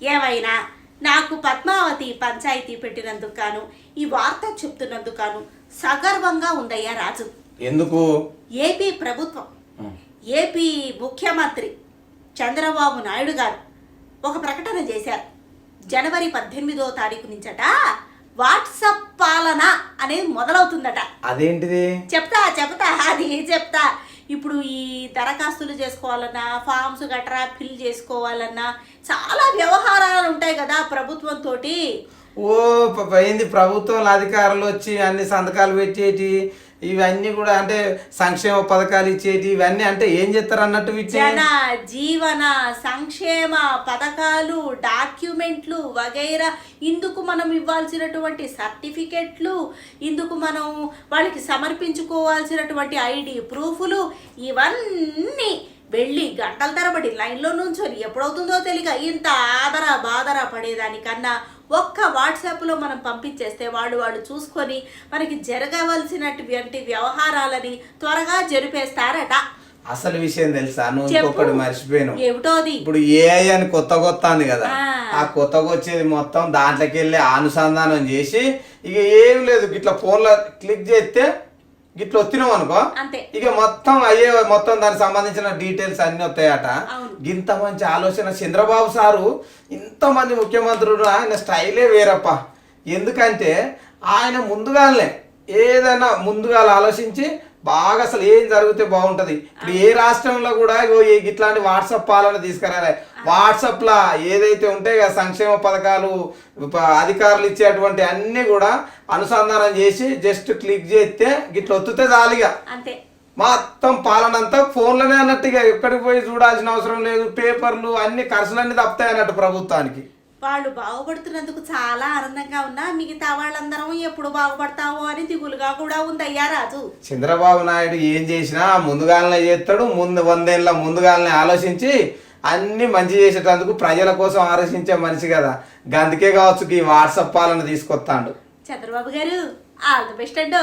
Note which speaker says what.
Speaker 1: ఏమైనా నాకు పద్మావతి పంచాయతీ పెట్టినందుకు గాను ఈ వార్త చెప్తున్నందుకు గాను సగర్వంగా ఉందయ్యా రాజు.
Speaker 2: ఎందుకు?
Speaker 1: ఏపీ ప్రభుత్వం ఏపీ ముఖ్యమంత్రి చంద్రబాబు నాయుడు గారు ఒక ప్రకటన చేశారు. జనవరి 18వ తారీఖు నుంచట వాట్సాప్ పాలన అనేది మొదలవుతుందట.
Speaker 2: అదేంటిది?
Speaker 1: చెప్తా అది చెప్తా. ఇప్పుడు ఈ దరఖాస్తులు చేసుకోవాలన్నా, ఫామ్స్ గట్రా ఫిల్ చేసుకోవాలన్నా చాలా వ్యవహారాలు ఉంటాయి కదా ప్రభుత్వంతో.
Speaker 2: ఏంది ప్రభుత్వం అధికారులు వచ్చి అన్ని సంతకాలు పెట్టేటి ఇవన్నీ కూడా అంటే సంక్షేమ పథకాలు ఇచ్చేటి ఇవన్నీ అంటే ఏం చేస్తారు అన్నట్టు
Speaker 1: జన జీవన సంక్షేమ పథకాలు, డాక్యుమెంట్లు వగైరా, ఇందుకు మనం ఇవ్వాల్సినటువంటి సర్టిఫికెట్లు, ఇందుకు మనం వాళ్ళకి సమర్పించుకోవాల్సినటువంటి ఐడి ప్రూఫ్లు, ఇవన్నీ వెళ్ళి గంటల తరబడి లైన్లో నుంచొని ఎప్పుడవుతుందో తెలియక ఇంత బాధర పడేదానికన్నా ఒక్క వాట్సాప్లో మనం పంపించేస్తే వాళ్ళు చూసుకొని మనకి జరగవలసినటువంటి వ్యవహారాలని త్వరగా జరిపేస్తారట.
Speaker 2: అసలు విషయం తెలుసా? నువ్వు ఇంకొకటి మర్చిపోయాను.
Speaker 1: ఏమిటోది?
Speaker 2: ఇప్పుడు ఏఐ అని కొత్తగా వస్తుంది కదా, ఆ కొత్తగా వచ్చేది మొత్తం దాంట్లోకి వెళ్ళి అనుసంధానం చేసి ఇక ఏం లేదు, ఇట్లా ఫోన్లో క్లిక్ చేస్తే ఇట్లా వచ్చినాం అనుకో, ఇక మొత్తం దానికి సంబంధించిన డీటెయిల్స్ అన్ని వస్తాయట. ఇంత మంచి ఆలోచన చంద్రబాబు సారు, ఇంతమంది ముఖ్యమంత్రులు, ఆయన స్టైలే వేరప్ప. ఎందుకంటే ఆయన ఏదైనా ముందుగా ఆలోచించి బాగా అసలు ఏం జరిగితే బాగుంటది. ఇప్పుడు ఏ రాష్ట్రంలో కూడా ఇట్లాంటి వాట్సాప్ పాలన తీసుకురాలే. వాట్సాప్ లా ఏదైతే ఉంటాయి కదా సంక్షేమ పథకాలు, అధికారులు ఇచ్చేటువంటి అన్ని కూడా అనుసంధానం చేసి జస్ట్ క్లిక్ చేస్తే గిట్లా ఒత్తితే చాలుగా మొత్తం పాలన అంతా ఫోన్లోనే అన్నట్టుగా ఎక్కడికి పోయి చూడాల్సిన అవసరం లేదు. పేపర్లు అన్ని ఖర్చులన్నీ తప్పుతాయి అన్నట్టు ప్రభుత్వానికి.
Speaker 1: వాళ్ళు బాగుపడుతున్నందుకు చాలా ఆనందంగా ఉన్నా, మిగతా వాళ్ళందరం ఎప్పుడు బాగుపడతామో అని దిగులుగా కూడా ఉందయ్యా రాజు.
Speaker 2: చంద్రబాబు నాయుడు ఏం చేసినా ముందుగానే చేస్తాడు. 100 ఏళ్ళ ముందుగానే ఆలోచించి అన్ని మంచి చేసేటందుకు ప్రజల కోసం ఆలోచించే మనిషి కదా. అందుకే కావచ్చు ఈ వాట్సాప్ పాలన తీసుకొస్తాడు.
Speaker 1: చంద్రబాబు గారు ఆల్ ది బెస్ట్ అండి.